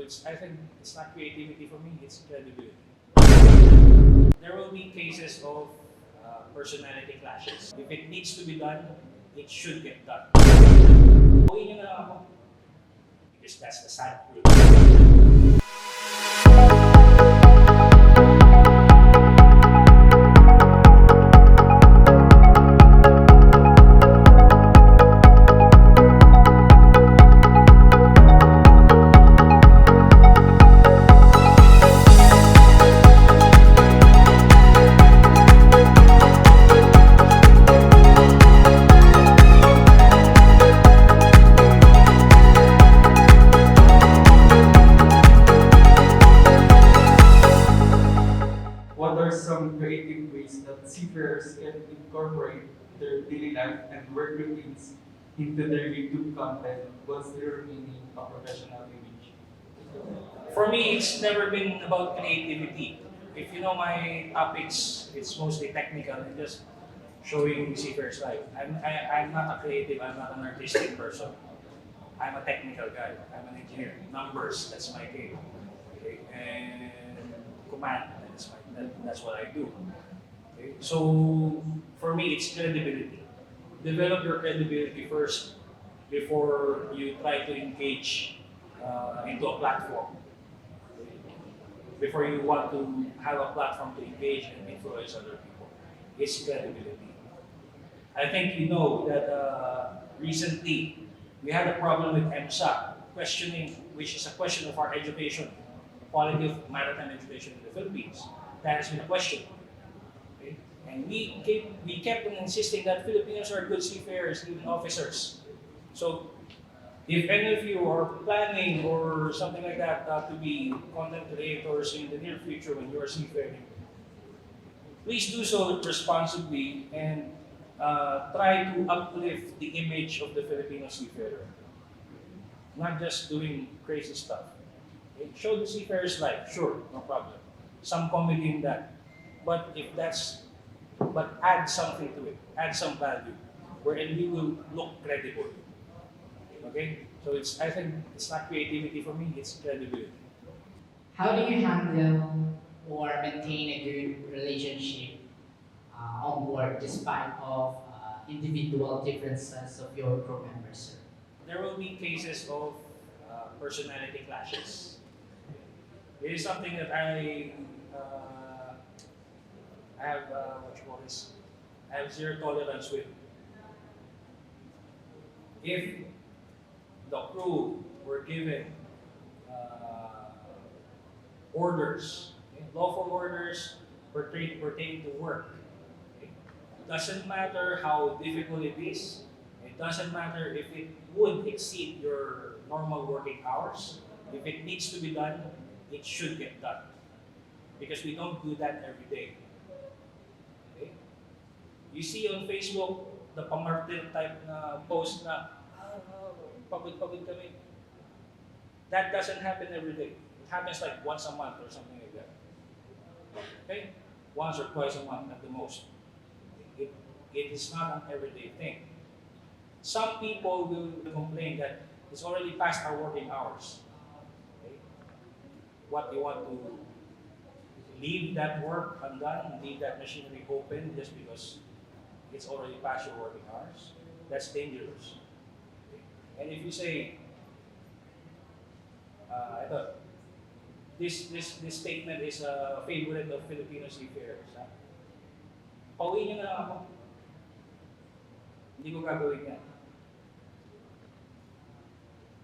I think it's not creativity for me, it's credibility. There will be cases of personality clashes. If it needs to be done, it should get done. Pauwiin nyo na lang ako. Because that's the sad truth. What are some creative ways that seafarers can incorporate their daily life and work routines into their YouTube content? What's their meaning of professional image? For me, it's never been about creativity. If you know my topics, it's mostly technical and just showing seafarers life. I'm not a creative, I'm not an artistic person. I'm a technical guy. I'm an engineer. Numbers, that's my game. Okay? And command, that's what I do. Okay? So for me, it's credibility. Develop your credibility first before you try to engage into a platform. Before you want to have a platform to engage and influence other people. It's credibility. I think you know that recently we had a problem with EMSA questioning, which is a question of our education, the quality of maritime education in the Philippines. That has been a question. Okay? And we kept on insisting that Filipinos are good seafarers, even officers. So if any of you are planning or something like that to be content creators in the near future when you are seafaring, please do so responsibly and try to uplift the image of the Filipino seafarer. Not just doing crazy stuff. Okay? Show the seafarer's life, sure, no problem. Some comedy in that. But add something to it, add some value, wherein we will look credible. Okay? So I think it's not creativity for me, it's credibility. How do you handle or maintain a good relationship on board despite of individual differences of your crew members, sir? There will be cases of personality clashes. It is something that have what you call this. I have zero tolerance with. If the crew were given orders, okay, lawful orders pertaining to work. Okay. Doesn't matter how difficult it is. It doesn't matter if it would exceed your normal working hours. If it needs to be done, it should get done. Because we don't do that every day. Okay? You see on Facebook, the pamartir type na post na, pagod-pagod kami. That doesn't happen every day. It happens like once a month or something like that. Okay? Once or twice a month at the most. It is not an everyday thing. Some people will complain that it's already past our working hours. Okay? What, you want to leave that work undone, leave that machinery open just because it's already past your working hours? That's dangerous. Okay? And if you say, this statement is a favorite of Filipino seafarers. Pauwiin nyo na lang ako. Hindi ko gagawin yan.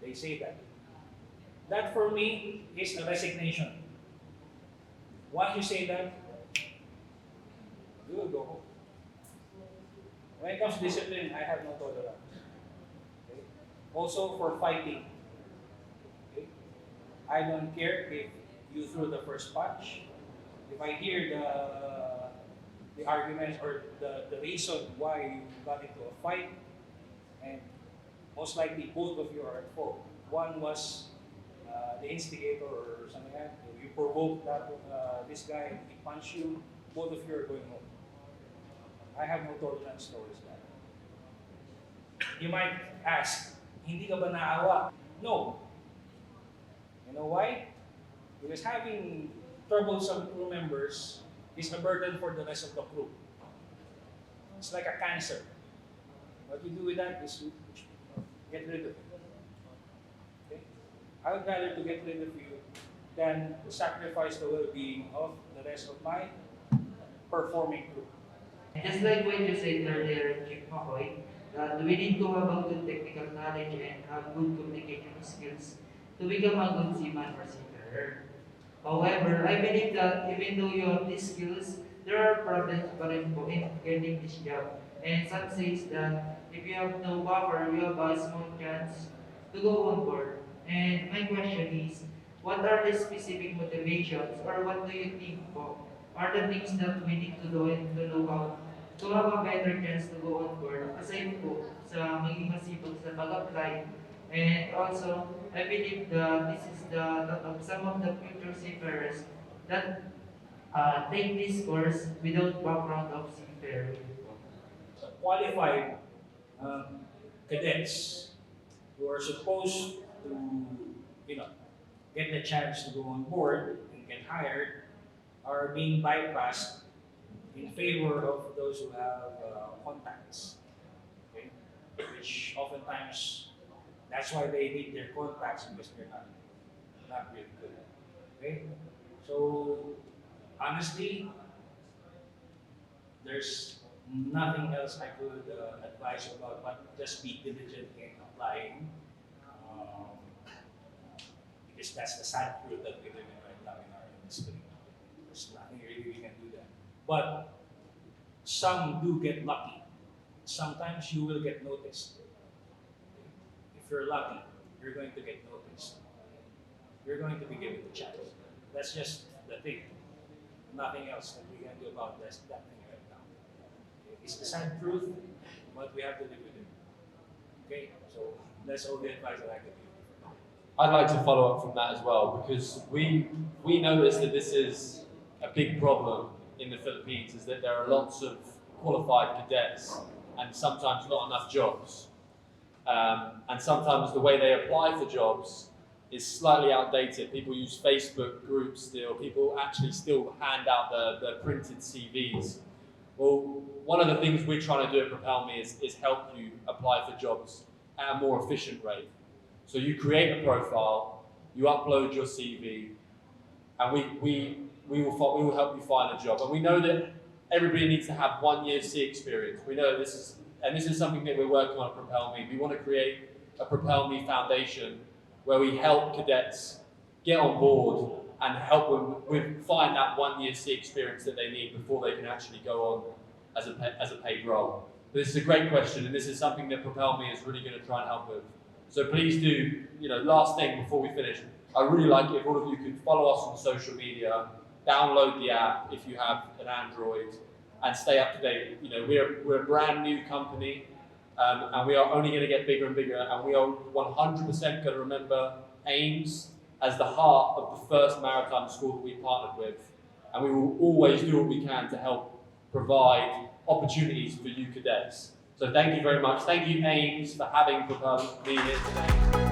They say that. That for me is a resignation. Once you say that, you will go home. When it comes to discipline, I have no tolerance. Okay? Also for fighting. Okay? I don't care if you threw the first punch. If I hear the arguments or the reason why you got into a fight, and most likely both of you are at fault. One was the instigator or something like that. You provoked this guy, he punched you, both of you are going home. I have no tolerance towards that. You might ask, hindi ka ba naawa? No. You know why? Because having troublesome crew members is a burden for the rest of the crew. It's like a cancer. What you do with that is you get rid of it. Okay? I would rather to get rid of you than to sacrifice the well-being of the rest of my performing crew. Just like what you said earlier, Chief MAKOi, that we need to have a good technical knowledge and have good communication skills to become a good seaman or seafarer. However, I believe that even though you have these skills, there are problems pa rin po in getting this job. And some says that if you have no buffer, you have a small chance to go on board. And my question is, what are the specific motivations or what do you think po are the things that we need to do and to look out to have a better chance to go on board aside po sa maging masipag sa pag-apply. And also, I believe that this is the thought of some of the future seafarers that take this course without background of seafaring. Qualified cadets who are supposed to, you know, get the chance to go on board and get hired are being bypassed in favor of those who have contacts. Okay? Which oftentimes, that's why they need their contacts because they're not really good. Okay? So, honestly, there's nothing else I could advise about but just be diligent in applying. Because that's the sad truth that we live in right now in our industry. There's nothing really we can do that. But some do get lucky. Sometimes you will get noticed. If you're lucky, you're going to get noticed. You're going to be given the chance. That's just the thing. Nothing else that we can do about that thing right now. It's the sad truth, but we have to live with it. Okay? So that's all the advice that I can give. I'd like to follow up from that as well because we notice that this is a big problem in the Philippines is that there are lots of qualified cadets and sometimes not enough jobs. And sometimes the way they apply for jobs is slightly outdated. People use Facebook groups still. People actually still hand out the printed CVs. Well, one of the things we're trying to do at Propel Me is help you apply for jobs at a more efficient rate. So you create a profile, you upload your CV, and we will help you find a job. And we know that everybody needs to have 1 year sea experience. We know this is something that we're working on at Propel Me. We want to create a Propel Me Foundation where we help cadets get on board and help them find that 1 year sea experience that they need before they can actually go on as a paid role. But this is a great question, and this is something that Propel Me is really going to try and help with. So please do, last thing before we finish, I really like it if all of you could follow us on social media, download the app if you have an Android, and stay up to date. We're a brand new company, and we are only going to get bigger and bigger, and we are 100% going to remember AIMS as the heart of the first maritime school that we partnered with, and we will always do what we can to help provide opportunities for you cadets. So thank you very much. Thank you, AIMS, for having Propel Me here today.